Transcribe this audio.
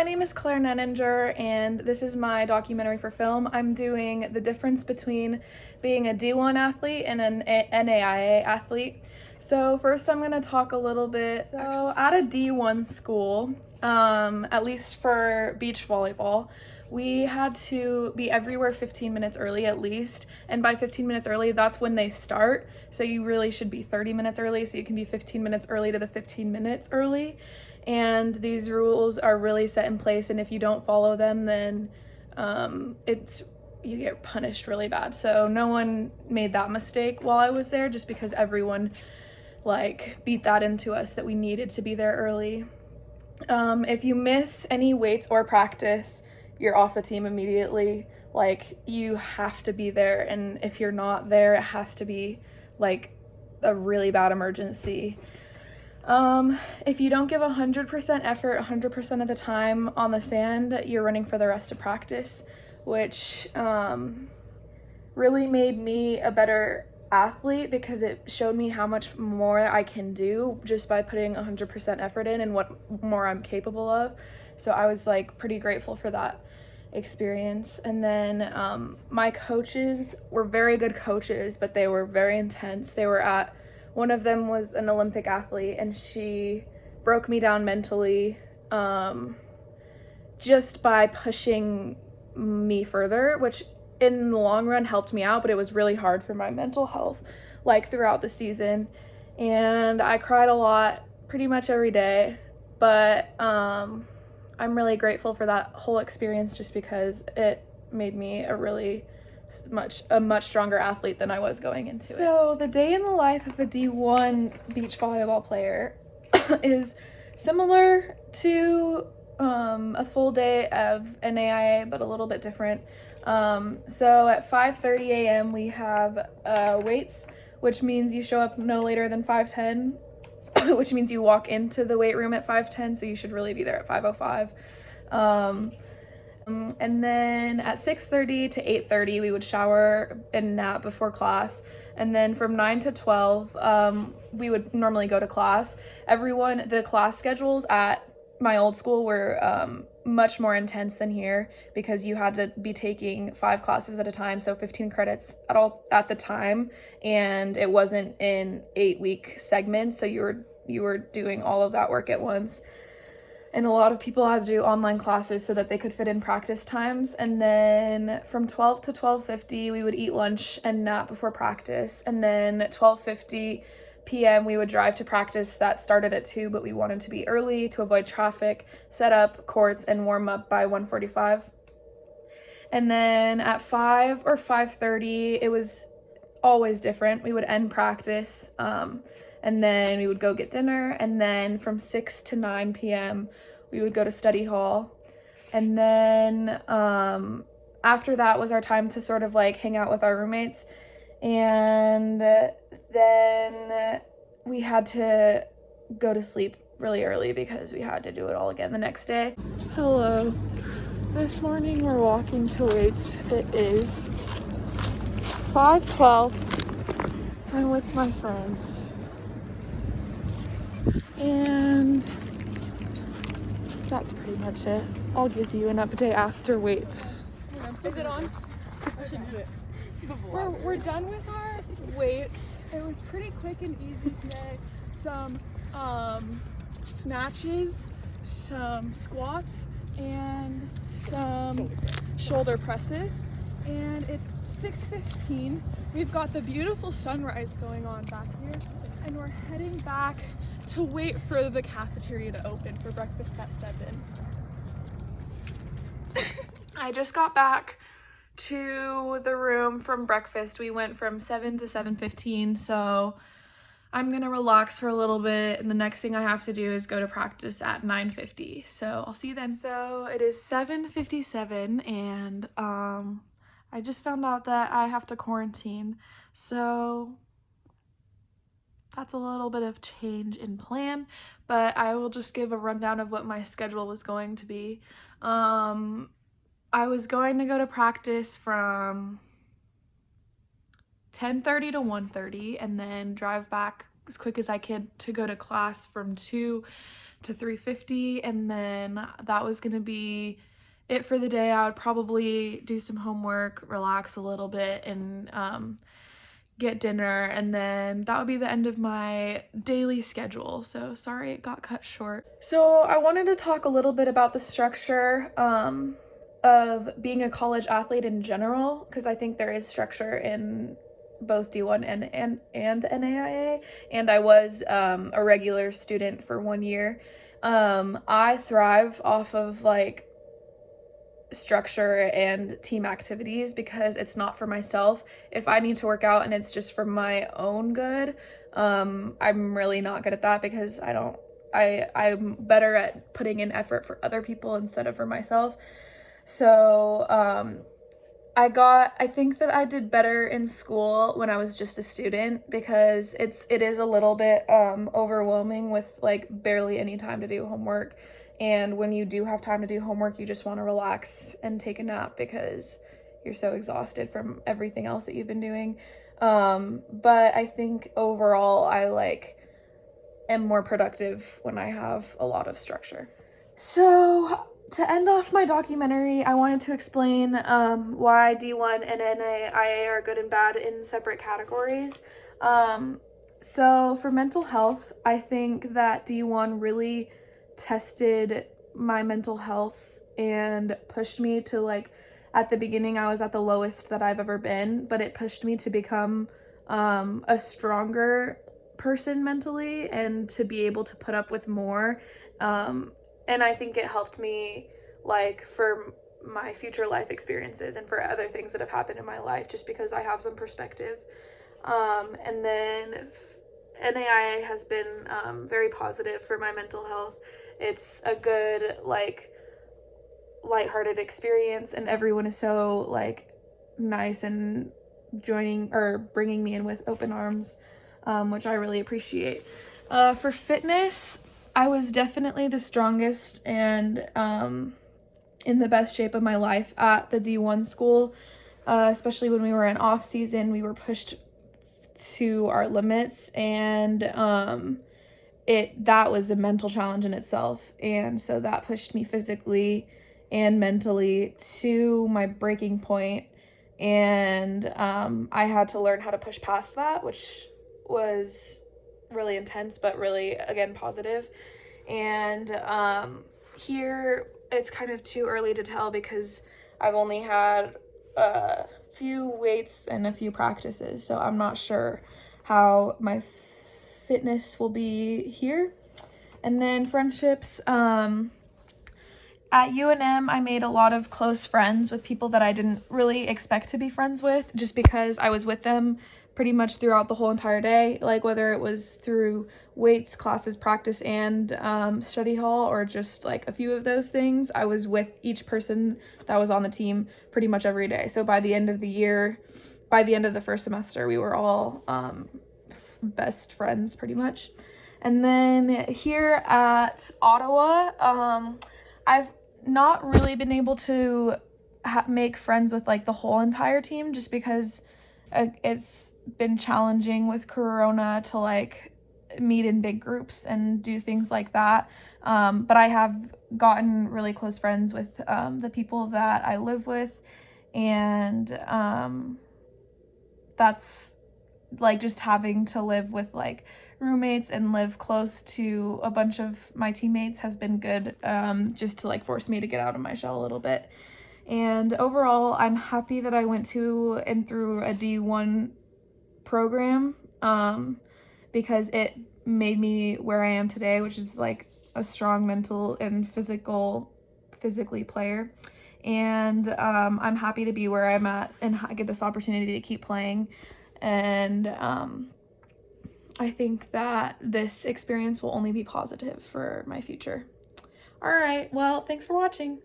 name is Claire Nenninger, and this is my documentary for film. I'm doing the difference between being a D1 athlete and an NAIA athlete. So first I'm going to talk a little bit. So at a D1 school, at least for beach volleyball, we had to be everywhere 15 minutes early at least. And by 15 minutes early, that's when they start. So you really should be 30 minutes early, so you can be 15 minutes early to the 15 minutes early. And these rules are really set in place, and if you don't follow them, then you get punished really bad. So no one made that mistake while I was there, just because everyone beat that into us that we needed to be there early. If you miss any weights or practice, you're off the team immediately. You have to be there, and if you're not there, it has to be a really bad emergency. If you don't give 100% effort 100% of the time on the sand, you're running for the rest of practice, which really made me a better athlete because it showed me how much more I can do just by putting 100% effort in and what more I'm capable of. So I was pretty grateful for that experience. And then my coaches were very good coaches, but they were very intense. One of them was an Olympic athlete, and she broke me down mentally just by pushing me further, which in the long run helped me out, but it was really hard for my mental health throughout the season. And I cried a lot pretty much every day, but I'm really grateful for that whole experience just because it made me a much stronger athlete than I was going into it. So the day in the life of a D1 beach volleyball player is similar to a full day of NAIA, but a little bit different. So at 5:30 a.m. we have weights, which means you show up no later than 5:10, which means you walk into the weight room at 5:10, so you should really be there at 5:05. And then at 6:30 to 8:30 we would shower and nap before class, and then from 9 to 12 we would normally go to class. The class schedules at my old school were much more intense than here because you had to be taking 5 classes at a time, so 15 credits at the time, and it wasn't in 8-week segments, so you were doing all of that work at once. And a lot of people had to do online classes so that they could fit in practice times. And then from 12 to 12:50, we would eat lunch and nap before practice. And then at 12:50 p.m., we would drive to practice that started at 2, but we wanted to be early to avoid traffic, set up courts, and warm up by 1:45. And then at 5 or 5:30, it was always different. We would end practice, and then we would go get dinner, and then from 6 to 9 p.m. we would go to study hall. And then after that was our time to sort of hang out with our roommates, and then we had to go to sleep really early because we had to do it all again the next day. Hello. This morning we're walking to weights. It is 5:12. I'm with my friends. And that's pretty much it. I'll give you an update after weights. Is it on? I should do it. We're done with our weights. It was pretty quick and easy today. Some snatches, some squats, and some shoulder presses. And it's 6:15. We've got the beautiful sunrise going on back here, and we're heading back to wait for the cafeteria to open for breakfast at 7. I just got back to the room from breakfast. We went from 7 to 7:15, so I'm gonna relax for a little bit, and the next thing I have to do is go to practice at 9:50, so I'll see you then. So it is 7:57, and I just found out that I have to quarantine, so that's a little bit of change in plan, but I will just give a rundown of what my schedule was going to be. I was going to go to practice from 10:30 to 1:30 and then drive back as quick as I could to go to class from 2 to 3:50, and then that was gonna be it for the day. I would probably do some homework, relax a little bit, and get dinner, and then that would be the end of my daily schedule. So sorry it got cut short. So I wanted to talk a little bit about the structure of being a college athlete in general, because I think there is structure in both D1 and NAIA, and I was a regular student for 1 year. I thrive off of like structure and team activities because it's not for myself. If I need to work out and it's just for my own good, I'm really not good at that because I'm better at putting in effort for other people instead of for myself. So I think that I did better in school when I was just a student because it is a little bit overwhelming with like barely any time to do homework. And when you do have time to do homework, you just want to relax and take a nap because you're so exhausted from everything else that you've been doing. But I think overall I am more productive when I have a lot of structure. So to end off my documentary, I wanted to explain why D1 and NAIA are good and bad in separate categories. So for mental health, I think that D1 really tested my mental health and pushed me to at the beginning I was at the lowest that I've ever been, but it pushed me to become a stronger person mentally and to be able to put up with more. And I think it helped me for my future life experiences and for other things that have happened in my life just because I have some perspective. And then NAIA has been very positive for my mental health. It's a good lighthearted experience and everyone is so nice and joining or bringing me in with open arms, which I really appreciate. For fitness, I was definitely the strongest and in the best shape of my life at the D1 school, especially when we were in off season. We were pushed to our limits, and that was a mental challenge in itself, and so that pushed me physically and mentally to my breaking point, and I had to learn how to push past that, which was really intense but really again positive. And here it's kind of too early to tell because I've only had a few weights and a few practices, so I'm not sure how my fitness will be here. And then friendships, at UNM, I made a lot of close friends with people that I didn't really expect to be friends with just because I was with them pretty much throughout the whole entire day, whether it was through weights, classes, practice, and study hall, or just a few of those things. I was with each person that was on the team pretty much every day. So by the end of the first semester, we were all best friends pretty much. And then here at Ottawa, I've not really been able to make friends with the whole entire team just because it's been challenging with Corona to meet in big groups and do things like that. But I have gotten really close friends with the people that I live with, and that's just having to live with roommates and live close to a bunch of my teammates has been good, just to force me to get out of my shell a little bit. And overall, I'm happy that I went to and through a D1 program, because it made me where I am today, which is a strong mental and physically player. And I'm happy to be where I'm at and get this opportunity to keep playing. And I think that this experience will only be positive for my future. All right, well, thanks for watching.